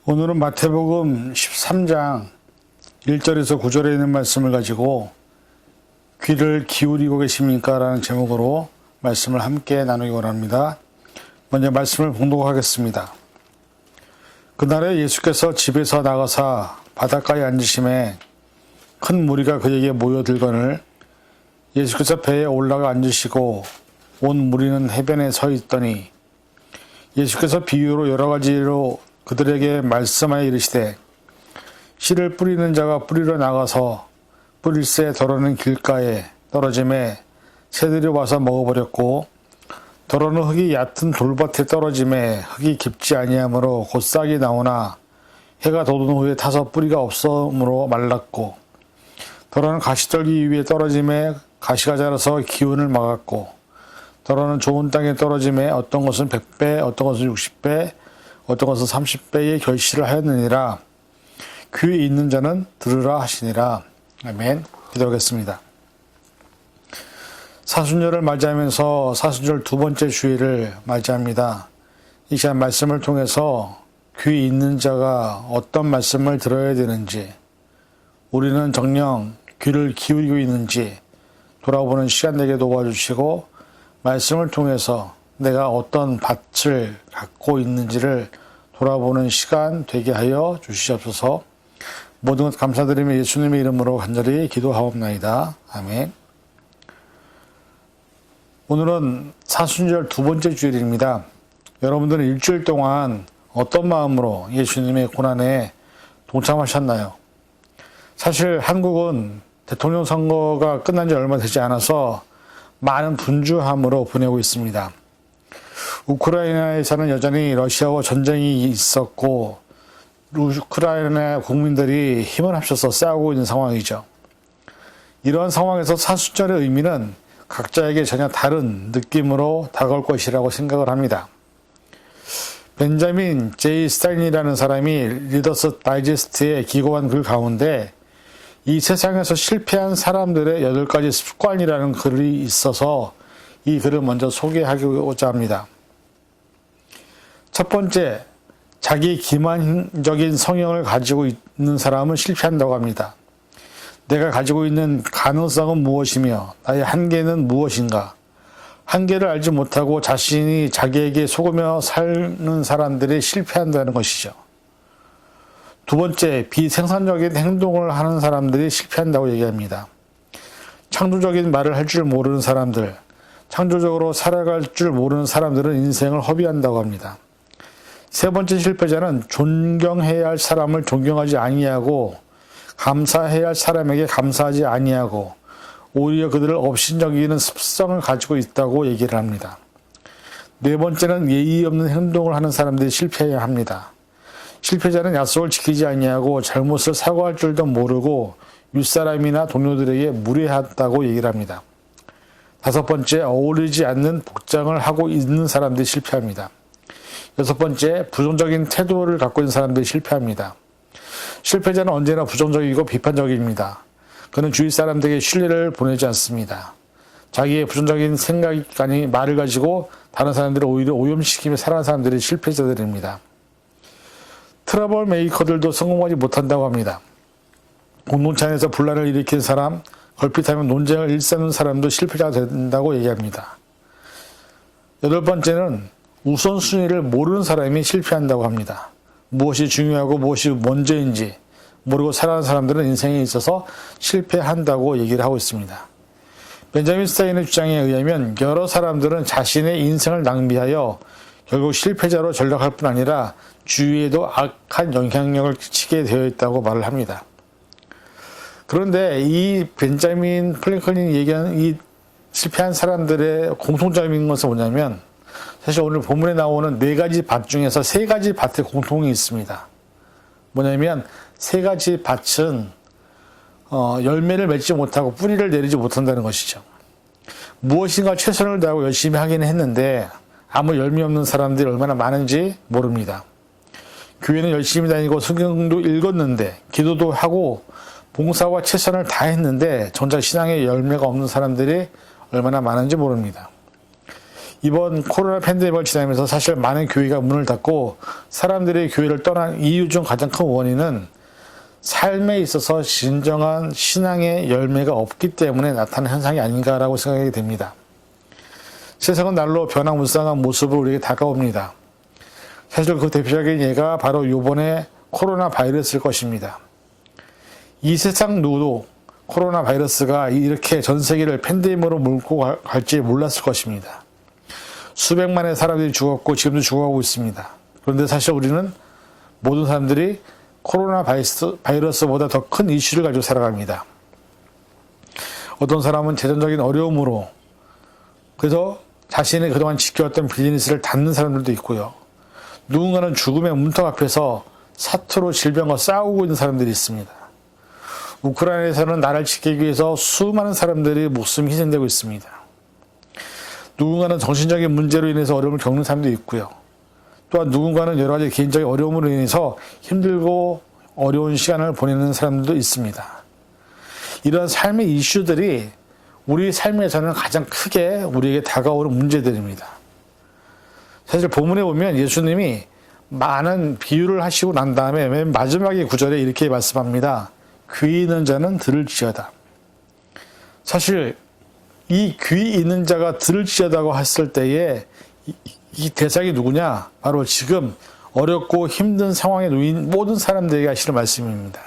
오늘은 마태복음 13장 1절에서 9절에 있는 말씀을 가지고 귀를 기울이고 계십니까? 라는 제목으로 말씀을 함께 나누기 원합니다. 먼저 말씀을 봉독하겠습니다. 그날에 예수께서 집에서 나가사 바닷가에 앉으심에 큰 무리가 그에게 모여들거늘 예수께서 배에 올라가 앉으시고 온 무리는 해변에 서 있더니 예수께서 비유로 여러 가지로 그들에게 말씀하여 이르시되 씨를 뿌리는 자가 뿌리러 나가서 뿌릴새 더러는 길가에 떨어짐에 새들이 와서 먹어버렸고 더러는 흙이 얕은 돌밭에 떨어짐에 흙이 깊지 아니하므로 곧 싹이 나오나 해가 돋은 후에 타서 뿌리가 없으므로 말랐고 더러는 가시떨기 위에 떨어짐에 가시가 자라서 기운을 막았고 더러는 좋은 땅에 떨어짐에 어떤 것은 100배 어떤 것은 60배 어떤 것은 30배의 결실을 하였느니라. 귀에 있는 자는 들으라 하시니라. 아멘. 기도하겠습니다. 사순절을 맞이하면서 사순절 두 번째 주일을 맞이합니다. 이 시간 말씀을 통해서 귀에 있는 자가 어떤 말씀을 들어야 되는지, 우리는 정녕 귀를 기울이고 있는지 돌아보는 시간 되게 도와주시고 말씀을 통해서 내가 어떤 밭을 갖고 있는지를 돌아보는 시간 되게 하여 주시옵소서. 모든 것 감사드리며 예수님의 이름으로 간절히 기도하옵나이다. 아멘. 오늘은 사순절 두 번째 주일입니다. 여러분들은 일주일 동안 어떤 마음으로 예수님의 고난에 동참하셨나요? 사실 한국은 대통령 선거가 끝난 지 얼마 되지 않아서 많은 분주함으로 보내고 있습니다. 우크라이나에서는 여전히 러시아와 전쟁이 있었고 우크라이나 국민들이 힘을 합쳐서 싸우고 있는 상황이죠. 이러한 상황에서 사순절의 의미는 각자에게 전혀 다른 느낌으로 다가올 것이라고 생각을 합니다. 벤자민 제이 스타인이라는 사람이 리더스 다이제스트에 기고한 글 가운데 이 세상에서 실패한 사람들의 8가지 습관이라는 글이 있어서 이 글을 먼저 소개하고자 합니다. 첫 번째, 자기 기만적인 성향을 가지고 있는 사람은 실패한다고 합니다. 내가 가지고 있는 가능성은 무엇이며 나의 한계는 무엇인가? 한계를 알지 못하고 자신이 자기에게 속으며 사는 사람들이 실패한다는 것이죠. 두 번째, 비생산적인 행동을 하는 사람들이 실패한다고 얘기합니다. 창조적인 말을 할 줄 모르는 사람들, 창조적으로 살아갈 줄 모르는 사람들은 인생을 허비한다고 합니다. 세 번째 실패자는 존경해야 할 사람을 존경하지 아니하고 감사해야 할 사람에게 감사하지 아니하고 오히려 그들을 업신여기는 습성을 가지고 있다고 얘기를 합니다. 네 번째는 예의 없는 행동을 하는 사람들이 실패해야 합니다. 실패자는 약속을 지키지 아니하고 잘못을 사과할 줄도 모르고 윗사람이나 동료들에게 무례하다고 얘기를 합니다. 다섯 번째, 어울리지 않는 복장을 하고 있는 사람들이 실패합니다. 여섯 번째, 부정적인 태도를 갖고 있는 사람들이 실패합니다. 실패자는 언제나 부정적이고 비판적입니다. 그는 주위 사람들에게 신뢰를 보내지 않습니다. 자기의 부정적인 생각이 말을 가지고 다른 사람들을 오히려 오염시키며 살아가는 사람들이 실패자들입니다. 트러블 메이커들도 성공하지 못한다고 합니다. 공동체 안에서 분란을 일으킨 사람, 걸핏하면 논쟁을 일삼는 사람도 실패자가 된다고 얘기합니다. 여덟 번째는 우선순위를 모르는 사람이 실패한다고 합니다. 무엇이 중요하고 무엇이 먼저인지 모르고 살아가는 사람들은 인생에 있어서 실패한다고 얘기를 하고 있습니다. 벤자민 스타인의 주장에 의하면 여러 사람들은 자신의 인생을 낭비하여 결국 실패자로 전락할 뿐 아니라 주위에도 악한 영향력을 끼치게 되어 있다고 말을 합니다. 그런데 이 벤자민 플랭클린이 얘기한 이 실패한 사람들의 공통점인 것은 뭐냐면 사실 오늘 본문에 나오는 4가지 밭 중에서 3가지 밭에 공통이 있습니다. 뭐냐면 3가지 밭은 열매를 맺지 못하고 뿌리를 내리지 못한다는 것이죠. 무엇인가 최선을 다하고 열심히 하기는 했는데 아무 열매 없는 사람들이 얼마나 많은지 모릅니다. 교회는 열심히 다니고 성경도 읽었는데 기도도 하고 봉사와 최선을 다했는데 정작 신앙에 열매가 없는 사람들이 얼마나 많은지 모릅니다. 이번 코로나 팬데믹을 지나면서 사실 많은 교회가 문을 닫고 사람들이 교회를 떠난 이유 중 가장 큰 원인은 삶에 있어서 진정한 신앙의 열매가 없기 때문에 나타난 현상이 아닌가라고 생각이 됩니다. 세상은 날로 변화무쌍한 모습을 우리에게 다가옵니다. 사실 그 대표적인 예가 바로 이번에 코로나 바이러스일 것입니다. 이 세상 누구도 코로나 바이러스가 이렇게 전 세계를 팬데믹으로 몰고 갈지 몰랐을 것입니다. 수백만의 사람들이 죽었고 지금도 죽어가고 있습니다. 그런데 사실 우리는 모든 사람들이 코로나 바이러스보다 더 큰 이슈를 가지고 살아갑니다. 어떤 사람은 재정적인 어려움으로 그래서 자신이 그동안 지켜왔던 비즈니스를 닫는 사람들도 있고요. 누군가는 죽음의 문턱 앞에서 사투로 질병과 싸우고 있는 사람들이 있습니다. 우크라이나에서는 나라를 지키기 위해서 수많은 사람들이 목숨이 희생되고 있습니다. 누군가는 정신적인 문제로 인해서 어려움을 겪는 사람도 있고요. 또한 누군가는 여러 가지 개인적인 어려움으로 인해서 힘들고 어려운 시간을 보내는 사람들도 있습니다. 이런 삶의 이슈들이 우리 삶에서는 가장 크게 우리에게 다가오는 문제들입니다. 사실 본문에 보면 예수님이 많은 비유를 하시고 난 다음에 맨 마지막의 구절에 이렇게 말씀합니다. 귀 있는 자는 들을지어다. 사실 이 귀 있는 자가 들을지어다고 했을 때에 이 대상이 누구냐? 바로 지금 어렵고 힘든 상황에 놓인 모든 사람들에게 하시는 말씀입니다.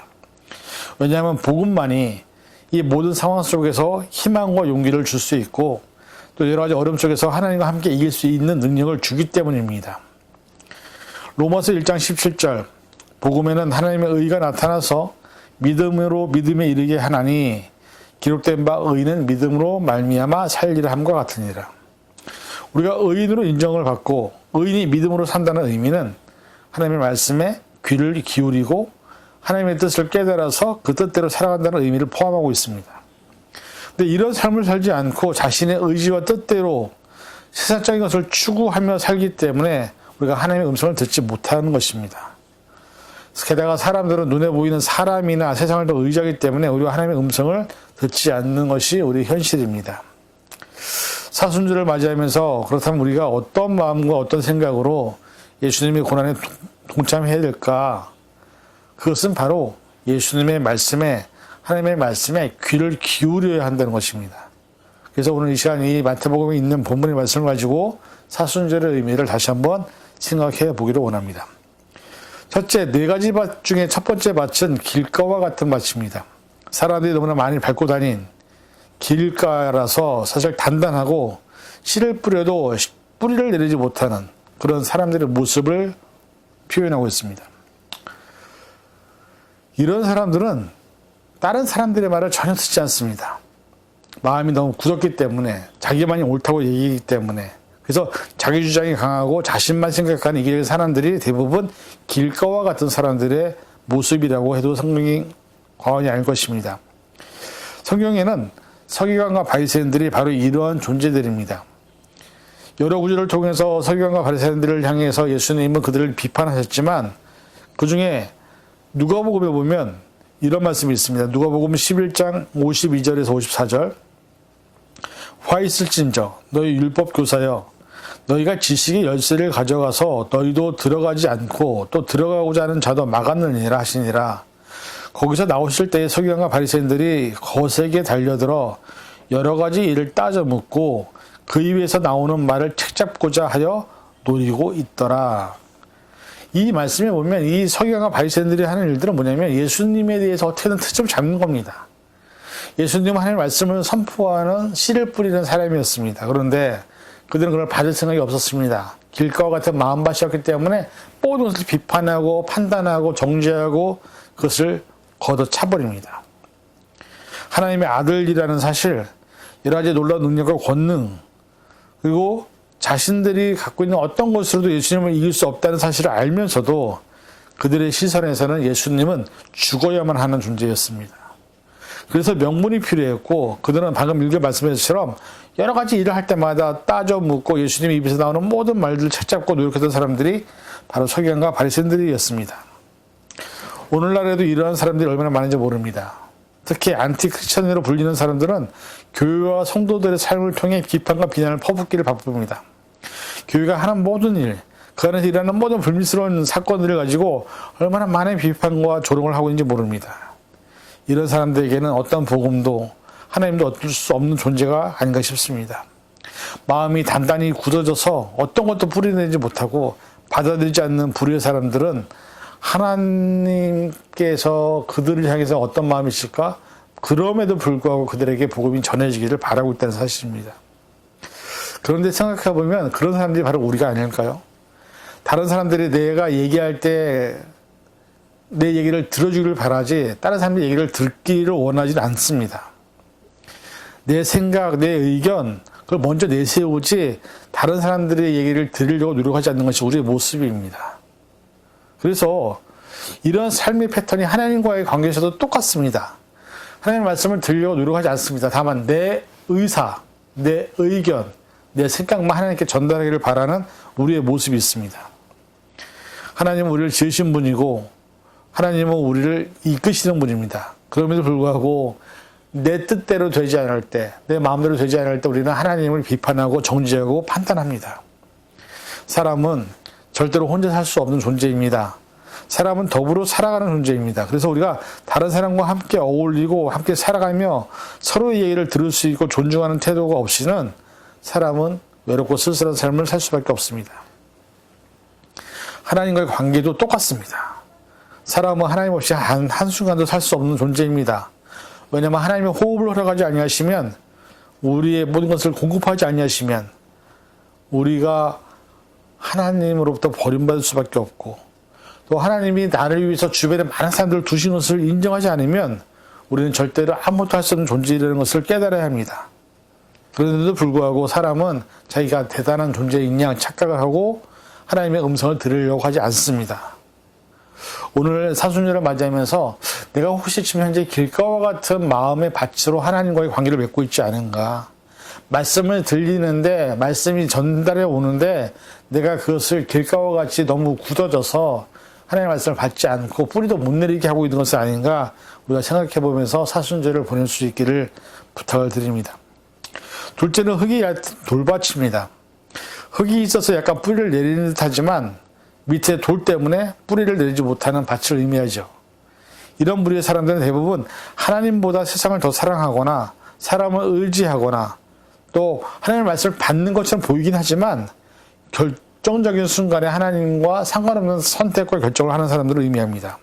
왜냐하면 복음만이 이 모든 상황 속에서 희망과 용기를 줄 수 있고 또 여러 가지 어려움 속에서 하나님과 함께 이길 수 있는 능력을 주기 때문입니다. 로마서 1장 17절 복음에는 하나님의 의가 나타나서 믿음으로 믿음에 이르게 하나니 기록된 바 의인은 믿음으로 말미암아 살리라 함과 같으니라. 우리가 의인으로 인정을 받고 의인이 믿음으로 산다는 의미는 하나님의 말씀에 귀를 기울이고 하나님의 뜻을 깨달아서 그 뜻대로 살아간다는 의미를 포함하고 있습니다. 근데 이런 삶을 살지 않고 자신의 의지와 뜻대로 세상적인 것을 추구하며 살기 때문에 우리가 하나님의 음성을 듣지 못하는 것입니다. 게다가 사람들은 눈에 보이는 사람이나 세상을 더 의지하기 때문에 우리가 하나님의 음성을 듣지 않는 것이 우리 현실입니다. 사순절을 맞이하면서 그렇다면 우리가 어떤 마음과 어떤 생각으로 예수님의 고난에 동참해야 될까? 그것은 바로 예수님의 말씀에 하나님의 말씀에 귀를 기울여야 한다는 것입니다. 그래서 오늘 이 시간 이 마태복음에 있는 본문의 말씀을 가지고 사순절의 의미를 다시 한번 생각해 보기를 원합니다. 첫째, 네 가지 밭 중에 첫 번째 밭은 길가와 같은 밭입니다. 사람들이 너무나 많이 밟고 다닌 길가라서 사실 단단하고 씨를 뿌려도 뿌리를 내리지 못하는 그런 사람들의 모습을 표현하고 있습니다. 이런 사람들은 다른 사람들의 말을 전혀 듣지 않습니다. 마음이 너무 굳었기 때문에 자기만이 옳다고 얘기하기 때문에 그래서 자기 주장이 강하고 자신만 생각하는 이 길의 사람들이 대부분 길가와 같은 사람들의 모습이라고 해도 성경이 과언이 아닐 것입니다. 성경에는 서기관과 바리새인들이 바로 이러한 존재들입니다. 여러 구절을 통해서 서기관과 바리새인들을 향해서 예수님은 그들을 비판하셨지만 그 중에 누가복음에 보면 이런 말씀이 있습니다. 누가복음 11장 52절에서 54절 화 있을진저 너희 율법 교사여 너희가 지식의 열쇠를 가져가서 너희도 들어가지 않고 또 들어가고자 하는 자도 막았느니라 하시니라. 거기서 나오실 때에 서기관과 바리새인들이 거세게 달려들어 여러 가지 일을 따져 묻고 그 입에서 나오는 말을 책잡고자 하여 노리고 있더라. 이 말씀에 보면 이 서기관과 바리새인들이 하는 일들은 뭐냐면 예수님에 대해서 어떻게든 트집을 잡는 겁니다. 예수님은 하나님의 말씀을 선포하는 씨를 뿌리는 사람이었습니다. 그런데 그들은 그걸 받을 생각이 없었습니다. 길가와 같은 마음밭이었기 때문에 모든 것을 비판하고 판단하고 정죄하고 그것을 걷어차버립니다. 하나님의 아들이라는 사실, 여러 가지 놀라운 능력과 권능, 그리고 자신들이 갖고 있는 어떤 것으로도 예수님을 이길 수 없다는 사실을 알면서도 그들의 시선에서는 예수님은 죽어야만 하는 존재였습니다. 그래서 명분이 필요했고 그들은 방금 읽은 말씀한 것처럼 여러 가지 일을 할 때마다 따져 묻고 예수님 입에서 나오는 모든 말들을 책잡고 노력했던 사람들이 바로 서기관과 바리새인들이었습니다. 오늘날에도 이러한 사람들이 얼마나 많은지 모릅니다. 특히 안티크리스천으로 불리는 사람들은 교회와 성도들의 삶을 통해 비판과 비난을 퍼붓기를 바쁩니다. 교회가 하는 모든 일, 그 안에서 일하는 모든 불미스러운 사건들을 가지고 얼마나 많은 비판과 조롱을 하고 있는지 모릅니다. 이런 사람들에게는 어떤 복음도 하나님도 얻을 수 없는 존재가 아닌가 싶습니다. 마음이 단단히 굳어져서 어떤 것도 뿌리내지 못하고 받아들이지 않는 불의의 사람들은 하나님께서 그들을 향해서 어떤 마음이 있을까? 그럼에도 불구하고 그들에게 복음이 전해지기를 바라고 있다는 사실입니다. 그런데 생각해보면 그런 사람들이 바로 우리가 아닐까요? 다른 사람들이 내가 얘기할 때 내 얘기를 들어주기를 바라지 다른 사람들 얘기를 듣기를 원하지 않습니다. 내 생각, 내 의견 그걸 먼저 내세우지 다른 사람들의 얘기를 들으려고 노력하지 않는 것이 우리의 모습입니다. 그래서 이런 삶의 패턴이 하나님과의 관계에서도 똑같습니다. 하나님의 말씀을 들으려고 노력하지 않습니다. 다만 내 의사, 내 의견, 내 생각만 하나님께 전달하기를 바라는 우리의 모습이 있습니다. 하나님은 우리를 지으신 분이고 하나님은 우리를 이끄시는 분입니다. 그럼에도 불구하고 내 뜻대로 되지 않을 때, 내 마음대로 되지 않을 때 우리는 하나님을 비판하고 정죄하고 판단합니다. 사람은 절대로 혼자 살 수 없는 존재입니다. 사람은 더불어 살아가는 존재입니다. 그래서 우리가 다른 사람과 함께 어울리고 함께 살아가며 서로의 얘기를 들을 수 있고 존중하는 태도가 없이는 사람은 외롭고 쓸쓸한 삶을 살 수밖에 없습니다. 하나님과의 관계도 똑같습니다. 사람은 하나님 없이 한순간도 살 수 없는 존재입니다. 왜냐하면 하나님의 호흡을 허락하지 아니하시면 우리의 모든 것을 공급하지 아니하시면 우리가 하나님으로부터 버림받을 수밖에 없고 또 하나님이 나를 위해서 주변에 많은 사람들을 두신 것을 인정하지 않으면 우리는 절대로 아무것도 할 수 없는 존재라는 것을 깨달아야 합니다. 그런데도 불구하고 사람은 자기가 대단한 존재인 양 착각을 하고 하나님의 음성을 들으려고 하지 않습니다. 오늘 사순절을 맞이하면서 내가 혹시 지금 현재 길가와 같은 마음의 밭으로 하나님과의 관계를 맺고 있지 않은가? 말씀을 들리는데 말씀이 전달해 오는데 내가 그것을 길가와 같이 너무 굳어져서 하나님의 말씀을 받지 않고 뿌리도 못 내리게 하고 있는 것은 아닌가 우리가 생각해 보면서 사순절을 보낼 수 있기를 부탁을 드립니다. 둘째는 흙이 얕은 돌밭입니다. 흙이 있어서 약간 뿌리를 내리는 듯 하지만 밑에 돌 때문에 뿌리를 내리지 못하는 밭을 의미하죠. 이런 부류의 사람들은 대부분 하나님보다 세상을 더 사랑하거나 사람을 의지하거나 또 하나님의 말씀을 받는 것처럼 보이긴 하지만 결정적인 순간에 하나님과 상관없는 선택과 결정을 하는 사람들을 의미합니다.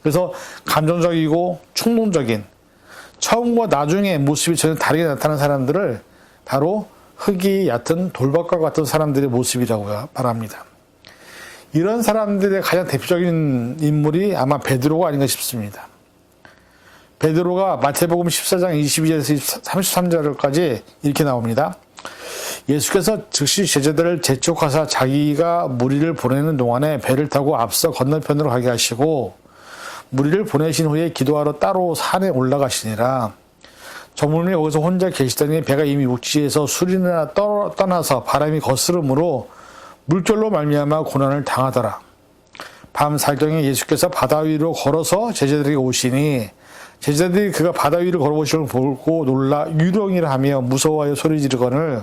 그래서 감정적이고 충동적인 처음과 나중에 모습이 전혀 다르게 나타나는 사람들을 바로 흙이 얕은 돌밭과 같은 사람들의 모습이라고 말합니다. 이런 사람들의 가장 대표적인 인물이 아마 베드로가 아닌가 싶습니다. 베드로가 마태복음 14장 22절에서 33절까지 이렇게 나옵니다. 예수께서 즉시 제자들을 재촉하사 자기가 무리를 보내는 동안에 배를 타고 앞서 건너편으로 가게 하시고 무리를 보내신 후에 기도하러 따로 산에 올라가시니라. 저물며 여기서 혼자 계시더니 배가 이미 육지에서 수리나 떠나서 바람이 거스름으로 물결로 말미암아 고난을 당하더라. 밤 살경에 예수께서 바다 위로 걸어서 제자들에게 오시니 제자들이 그가 바다 위로 걸어오시는 걸 보고 놀라 유령이라 하며 무서워하여 소리 지르거늘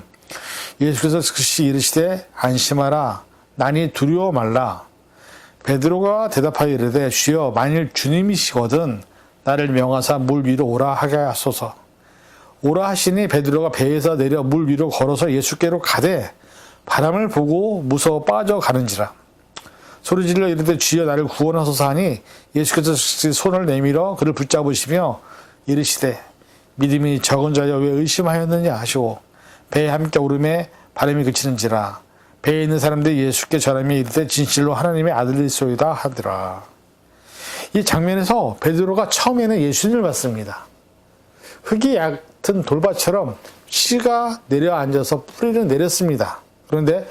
예수께서 즉시 이르시되 안심하라 나니 두려워 말라. 베드로가 대답하여 이르되 주여 만일 주님이시거든 나를 명하사 물 위로 오라 하게 하소서. 오라 하시니 베드로가 배에서 내려 물 위로 걸어서 예수께로 가되 바람을 보고 무서워 빠져가는지라. 소리질러 이르되 주여 나를 구원하소서 하니 예수께서 손을 내밀어 그를 붙잡으시며 이르시되 믿음이 적은 자여 왜 의심하였느냐 하시고 배에 함께 오름에 바람이 그치는지라. 배에 있는 사람들이 예수께 전하며 이르되 진실로 하나님의 아들이소이다 하더라. 이 장면에서 베드로가 처음에는 예수님을 봤습니다. 흙이 얕은 돌밭처럼 씨가 내려앉아서 뿌리를 내렸습니다. 그런데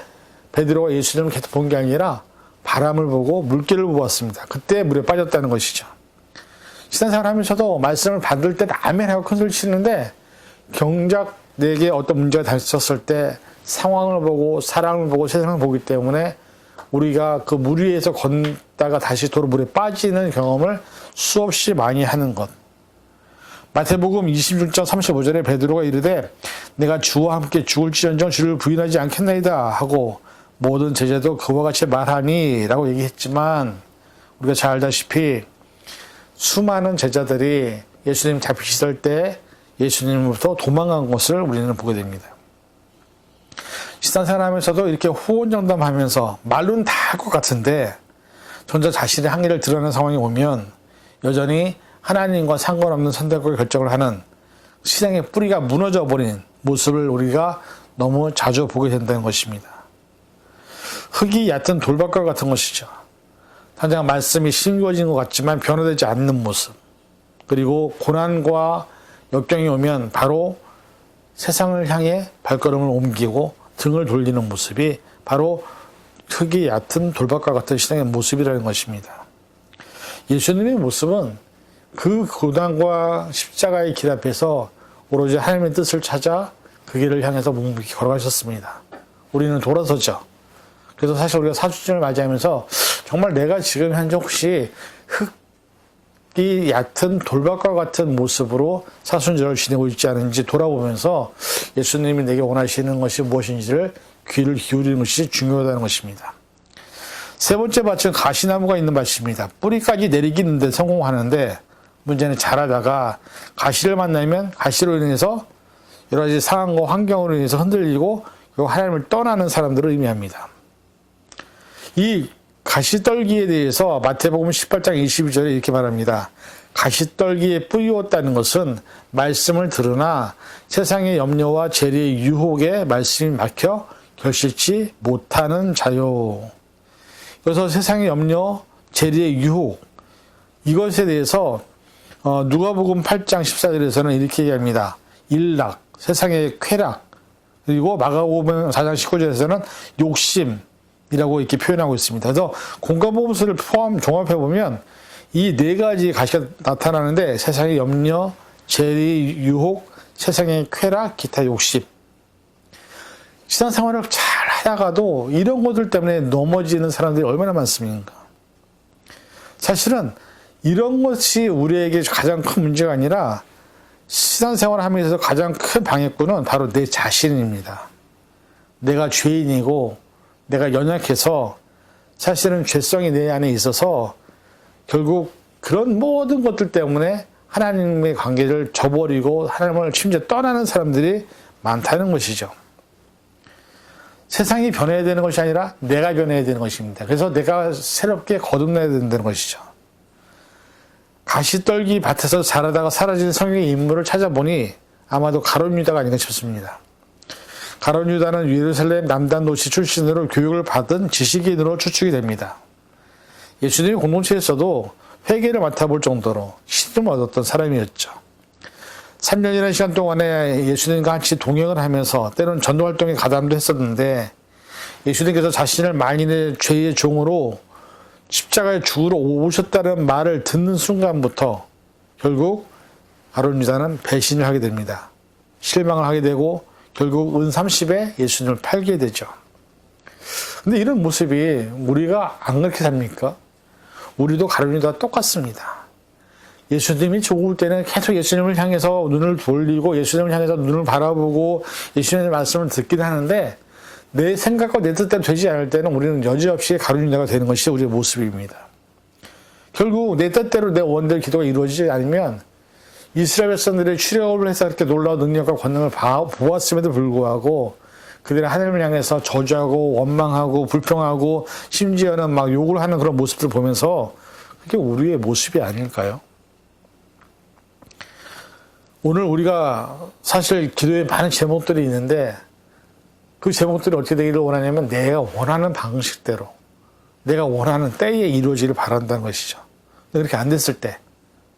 베드로가 예수님을 계속 본 게 아니라 바람을 보고 물결을 보았습니다. 그때 물에 빠졌다는 것이죠. 신앙생활 하면서도 말씀을 받을 때 아멘하고 큰소리 치는데 정작 내게 어떤 문제가 닥쳤을 때 상황을 보고 사람을 보고 세상을 보기 때문에 우리가 그 물 위에서 걷다가 다시 도로 물에 빠지는 경험을 수없이 많이 하는 것. 마태복음 26장 35절에 베드로가 이르되 내가 주와 함께 죽을지언정 주를 부인하지 않겠나이다 하고 모든 제자도 그와 같이 말하니 라고 얘기했지만 우리가 잘 알다시피 수많은 제자들이 예수님 잡히실 때 예수님으로부터 도망간 것을 우리는 보게 됩니다. 신앙생활하면서도 이렇게 호언정담하면서 말로는 다 할 것 같은데 전자 자신의 한계를 드러내는 상황이 오면 여전히 하나님과 상관없는 선택과 결정을 하는 신앙의 뿌리가 무너져 버린 모습을 우리가 너무 자주 보게 된다는 것입니다. 흙이 얕은 돌밭과 같은 것이죠. 당장 말씀이 심겨진 것 같지만 변화되지 않는 모습. 그리고 고난과 역경이 오면 바로 세상을 향해 발걸음을 옮기고 등을 돌리는 모습이 바로 흙이 얕은 돌밭과 같은 신앙의 모습이라는 것입니다. 예수님의 모습은 그 고난과 십자가의 길 앞에서 오로지 하나님의 뜻을 찾아 그 길을 향해서 묵묵히 걸어가셨습니다. 우리는 돌아서죠. 그래서 사실 우리가 사주절을 맞이하면서 정말 내가 지금 현재 혹시 흙이 얕은 돌밭과 같은 모습으로 사순절을 지내고 있지 않은지 돌아보면서 예수님이 내게 원하시는 것이 무엇인지를 귀를 기울이는 것이 중요하다는 것입니다. 세 번째 밭은 가시나무가 있는 밭입니다. 뿌리까지 내리기는데 성공하는데 문제는 자라다가 가시를 만나면 가시로 인해서 여러 가지 상황과 환경으로 인해서 흔들리고 하나님을 떠나는 사람들을 의미합니다. 이 가시떨기에 대해서 마태복음 18장 22절에 이렇게 말합니다. 가시떨기에 뿌리웠다는 것은 말씀을 들으나 세상의 염려와 재리의 유혹에 말씀이 막혀 결실치 못하는 자요. 그래서 세상의 염려, 재리의 유혹 이것에 대해서 누가복음 8장 14절에서는 이렇게 얘기합니다. 일락, 세상의 쾌락, 그리고 마가복음 4장 19절에서는 욕심이라고 이렇게 표현하고 있습니다. 그래서 공과복음서를 종합해보면 이 네 가지 가시가 나타나는데 세상의 염려, 재리, 유혹, 세상의 쾌락, 기타 욕심. 신앙생활을 잘 하다가도 이런 것들 때문에 넘어지는 사람들이 얼마나 많습니까? 사실은 이런 것이 우리에게 가장 큰 문제가 아니라 신앙생활을 하면서 가장 큰 방해꾼은 바로 내 자신입니다. 내가 죄인이고 내가 연약해서 사실은 죄성이 내 안에 있어서 결국 그런 모든 것들 때문에 하나님의 관계를 저버리고 하나님을 심지어 떠나는 사람들이 많다는 것이죠. 세상이 변해야 되는 것이 아니라 내가 변해야 되는 것입니다. 그래서 내가 새롭게 거듭나야 된다는 것이죠. 가시떨기 밭에서 자라다가 사라진 성경의 인물을 찾아보니 아마도 가룟 유다가 아닌가 싶습니다. 가룟 유다는 예루살렘 남단 도시 출신으로 교육을 받은 지식인으로 추측이 됩니다. 예수님의 공동체에서도 회개를 맡아볼 정도로 신임을 얻었던 사람이었죠. 3년이라는 시간 동안에 예수님과 같이 동행을 하면서 때로는 전도활동에 가담도 했었는데 예수님께서 자신을 만인의 죄의 종으로 십자가에 죽으러 오셨다는 말을 듣는 순간부터 결국 가룟 유다는 배신을 하게 됩니다. 실망을 하게 되고 결국 은 30에 예수님을 팔게 되죠. 근데 이런 모습이 우리가 안 그렇게 삽니까? 우리도 가룟 유다와 똑같습니다. 예수님이 죽을 때는 계속 예수님을 향해서 눈을 돌리고 예수님을 향해서 눈을 바라보고 예수님의 말씀을 듣긴 하는데 내 생각과 내 뜻대로 되지 않을 때는 우리는 여지없이 가룟 유다가 되는 것이 우리의 모습입니다. 결국 내 뜻대로 내 원대로 기도가 이루어지지 않으면 이스라엘 백성들의 출애굽을 해서 이렇게 놀라운 능력과 권능을 보았음에도 불구하고 그들은 하나님을 향해서 저주하고 원망하고 불평하고 심지어는 막 욕을 하는 그런 모습들을 보면서 그게 우리의 모습이 아닐까요? 오늘 우리가 사실 기도에 많은 제목들이 있는데 그 제목들이 어떻게 되기를 원하냐면 내가 원하는 방식대로 내가 원하는 때에 이루어지기를 바란다는 것이죠. 그렇게 안 됐을 때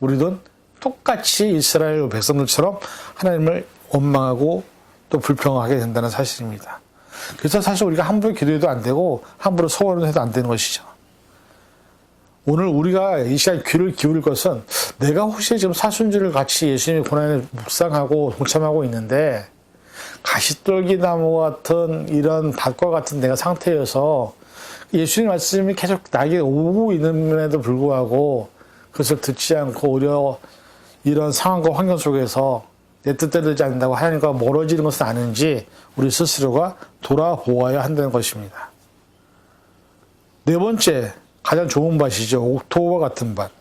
우리도 똑같이 이스라엘 백성들처럼 하나님을 원망하고 또 불평하게 된다는 사실입니다. 그래서 사실 우리가 함부로 기도해도 안 되고 함부로 소원을 해도 안 되는 것이죠. 오늘 우리가 이 시간 귀를 기울일 것은 내가 혹시 지금 사순절을 같이 예수님의 고난에 묵상하고 동참하고 있는데 가시떨기 나무 같은 이런 밭과 같은 내가 상태여서 예수님 말씀이 계속 나에게 오고 있는데도 불구하고 그것을 듣지 않고 오히려 이런 상황과 환경 속에서 내 뜻대로 되지 않는다고 하나님과 멀어지는 것은 아닌지 우리 스스로가 돌아보아야 한다는 것입니다. 네 번째, 가장 좋은 밭이죠. 옥토와 같은 밭.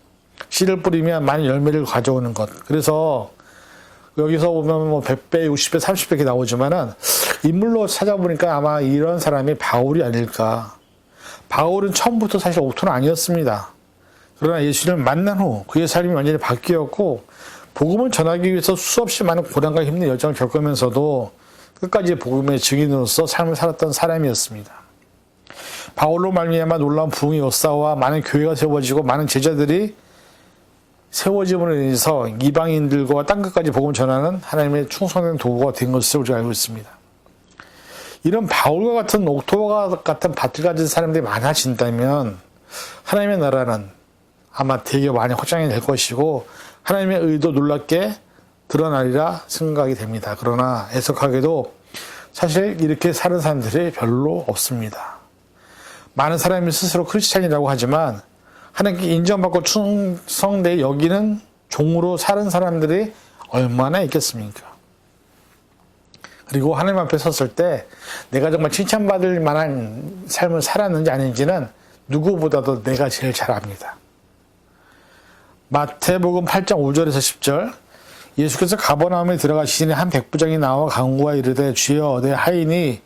씨를 뿌리면 많은 열매를 가져오는 것. 그래서 여기서 보면 뭐 100배, 60배, 30배 이렇게 나오지만은 인물로 찾아보니까 아마 이런 사람이 바울이 아닐까. 바울은 처음부터 사실 옥토는 아니었습니다. 그러나 예수를 만난 후 그의 삶이 완전히 바뀌었고 복음을 전하기 위해서 수없이 많은 고난과 힘든 여정을 겪으면서도 끝까지 복음의 증인으로서 삶을 살았던 사람이었습니다. 바울로 말미암아 놀라운 부흥이 역사와 많은 교회가 세워지고 많은 제자들이 세워짐으로 인해서 이방인들과 땅끝까지 복음을 전하는 하나님의 충성된 도구가 된 것을 우리가 알고 있습니다. 이런 바울과 같은 옥토와 같은 밭을 가진 사람들이 많아진다면 하나님의 나라는 아마 되게 많이 확장이 될 것이고 하나님의 의도 놀랍게 드러나리라 생각이 됩니다. 그러나 애석하게도 사실 이렇게 사는 사람들이 별로 없습니다. 많은 사람이 스스로 크리스찬이라고 하지만 하나님께 인정받고 충성되게 여기는 종으로 사는 사람들이 얼마나 있겠습니까? 그리고 하나님 앞에 섰을 때 내가 정말 칭찬받을 만한 삶을 살았는지 아닌지는 누구보다도 내가 제일 잘 압니다. 마태복음 8장 5절에서 10절 예수께서 가버나움에 들어가시니 한 백부장이 나와 간구하 이르되 주여 내 하인이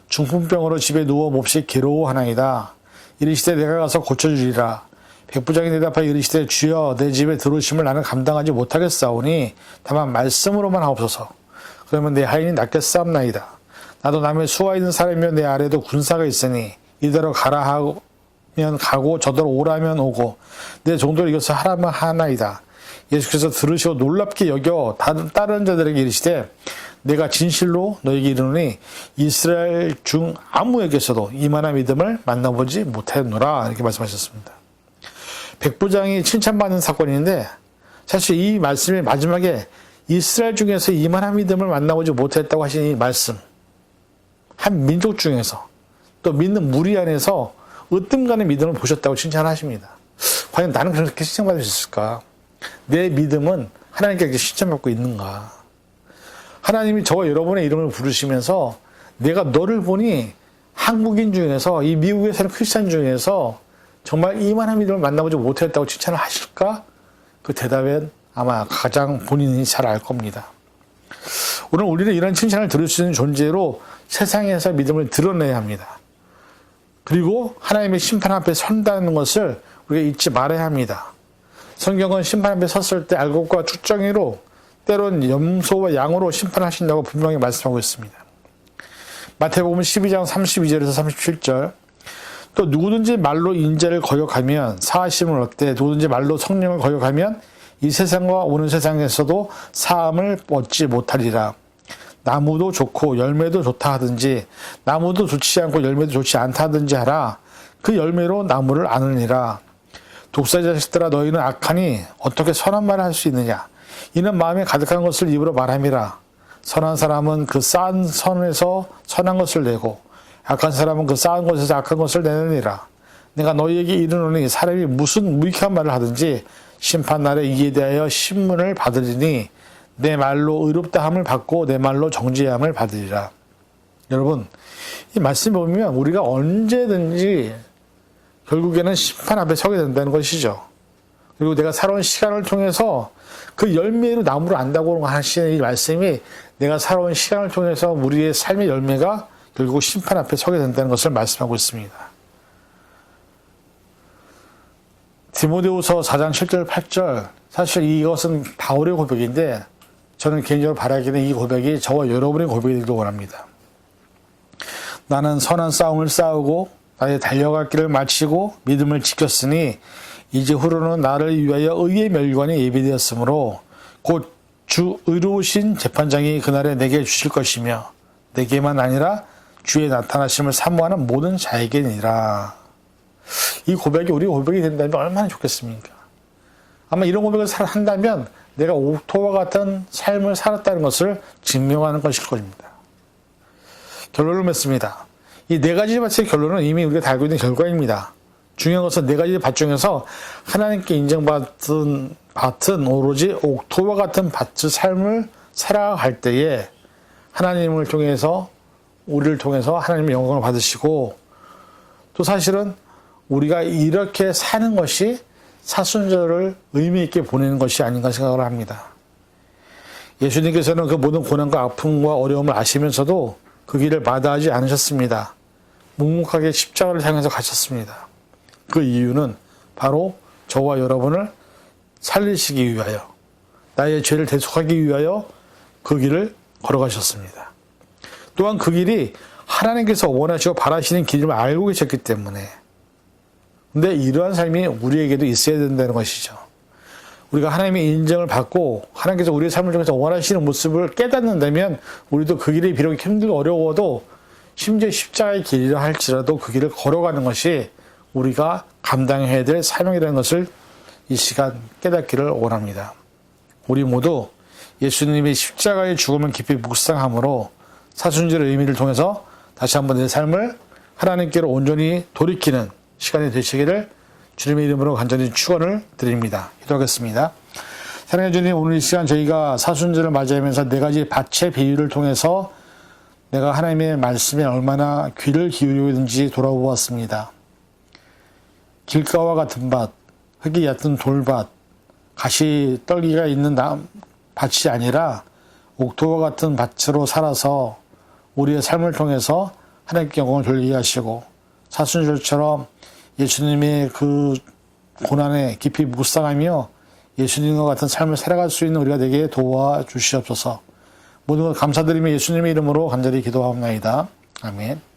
중풍병으로 집에 누워 몹시 괴로워하나이다. 이르시되 내가 가서 고쳐주리라. 백부장이 대답하여 이르시되 주여 내 집에 들어오심을 나는 감당하지 못하겠사오니 다만 말씀으로만 하옵소서. 그러면 내 하인이 낫겠사옵나이다. 나도 남의 수하 있는 사람이며 내 아래도 군사가 있으니 이대로 가라 하면 가고 저대로 오라면 오고 내 종도를 이것을 하라면 하나이다. 예수께서 들으시고 놀랍게 여겨 다른 자들에게 이르시되 내가 진실로 너에게 이르노니 이스라엘 중 아무에게서도 이만한 믿음을 만나보지 못했노라. 이렇게 말씀하셨습니다. 백부장이 칭찬받는 사건인데 사실 이 말씀의 마지막에 이스라엘 중에서 이만한 믿음을 만나보지 못했다고 하신 이 말씀, 한 민족 중에서 또 믿는 무리 안에서 으뜸간의 믿음을 보셨다고 칭찬하십니다. 과연 나는 그렇게 칭찬받을 수 있을까? 내 믿음은 하나님께 칭찬받고 있는가? 하나님이 저와 여러분의 이름을 부르시면서 내가 너를 보니 한국인 중에서 이 미국에 사는 크리스찬 중에서 정말 이만한 믿음을 만나보지 못했다고 칭찬을 하실까? 그 대답은 아마 가장 본인이 잘 알 겁니다. 오늘 우리는 이런 칭찬을 들을 수 있는 존재로 세상에서 믿음을 드러내야 합니다. 그리고 하나님의 심판 앞에 선다는 것을 우리가 잊지 말아야 합니다. 성경은 심판 앞에 섰을 때 알곡과 축정이로 때론 염소와 양으로 심판하신다고 분명히 말씀하고 있습니다. 마태복음 12장 32절에서 37절 또 누구든지 말로 인자를 거역하면 사하심을 얻되 누구든지 말로 성령을 거역하면 이 세상과 오는 세상에서도 사함을 얻지 못하리라. 나무도 좋고 열매도 좋다 하든지 나무도 좋지 않고 열매도 좋지 않다 하든지 하라. 그 열매로 나무를 아느니라. 독사의 자식들아 너희는 악하니 어떻게 선한 말을 할 수 있느냐. 이는 마음에 가득한 것을 입으로 말함이라. 선한 사람은 그 쌓은 선에서 선한 것을 내고 악한 사람은 그 쌓은 것에서 악한 것을 내느니라. 내가 너희에게 이르노니 사람이 무슨 무익한 말을 하든지 심판날에 이에 대하여 신문을 받으리니 내 말로 의롭다함을 받고 내 말로 정죄함을 받으리라. 여러분 이 말씀 보면 우리가 언제든지 결국에는 심판 앞에 서게 된다는 것이죠. 그리고 내가 살아온 시간을 통해서 그 열매로 나무를 안다고 하시는 이 말씀이 내가 살아온 시간을 통해서 우리의 삶의 열매가 결국 심판 앞에 서게 된다는 것을 말씀하고 있습니다. 디모데후서 4장 7절 8절 사실 이것은 바울의 고백인데 저는 개인적으로 바라기는 이 고백이 저와 여러분의 고백이 되기를 원합니다. 나는 선한 싸움을 싸우고 나의 달려갈 길을 마치고 믿음을 지켰으니 이제 후로는 나를 위하여 의의 멸관이 예비되었으므로 곧 주 의로우신 재판장이 그날에 내게 주실 것이며 내게만 아니라 주의 나타나심을 사모하는 모든 자에게니라. 이 고백이 우리 고백이 된다면 얼마나 좋겠습니까? 아마 이런 고백을 한다면 내가 옥토와 같은 삶을 살았다는 것을 증명하는 것일 것입니다. 결론을 맺습니다. 이 네 가지 밭의 결론은 이미 우리가 다 알고 있는 결과입니다. 중요한 것은 네 가지 밭 중에서 하나님께 인정받은 밭은 오로지 옥토와 같은 밭의 삶을 살아갈 때에 하나님을 통해서, 우리를 통해서 하나님의 영광을 받으시고, 또 사실은 우리가 이렇게 사는 것이 사순절을 의미 있게 보내는 것이 아닌가 생각을 합니다. 예수님께서는 그 모든 고난과 아픔과 어려움을 아시면서도 그 길을 마다하지 않으셨습니다. 묵묵하게 십자가를 향해서 가셨습니다. 그 이유는 바로 저와 여러분을 살리시기 위하여, 나의 죄를 대속하기 위하여 그 길을 걸어가셨습니다. 또한 그 길이 하나님께서 원하시고 바라시는 길임을 알고 계셨기 때문에, 근데 이러한 삶이 우리에게도 있어야 된다는 것이죠. 우리가 하나님의 인정을 받고 하나님께서 우리의 삶을 통해서 원하시는 모습을 깨닫는다면 우리도 그 길이 비록 힘들고 어려워도 심지어 십자가의 길이라 할지라도 그 길을 걸어가는 것이 우리가 감당해야 될 사명이라는 것을 이 시간 깨닫기를 원합니다. 우리 모두 예수님의 십자가의 죽음을 깊이 묵상함으로 사순절의 의미를 통해서 다시 한번 내 삶을 하나님께로 온전히 돌이키는 시간이 되시기를 주님의 이름으로 간절히 축원을 드립니다. 기도하겠습니다. 사랑해 주님, 오늘 이 시간 저희가 사순절을 맞이하면서 네 가지 밭의 비유를 통해서 내가 하나님의 말씀에 얼마나 귀를 기울이고 있는지 돌아보았습니다. 길가와 같은 밭, 흙이 얕은 돌밭, 가시 떨기가 있는 밭이 아니라 옥토와 같은 밭으로 살아서 우리의 삶을 통해서 하나님께 영광을 돌리게 하시고, 사순절처럼 예수님의 그 고난에 깊이 묵상하며 예수님과 같은 삶을 살아갈 수 있는 우리가 되게 도와주시옵소서. 모든 것 감사드리며 예수님의 이름으로 간절히 기도하옵나이다. 아멘.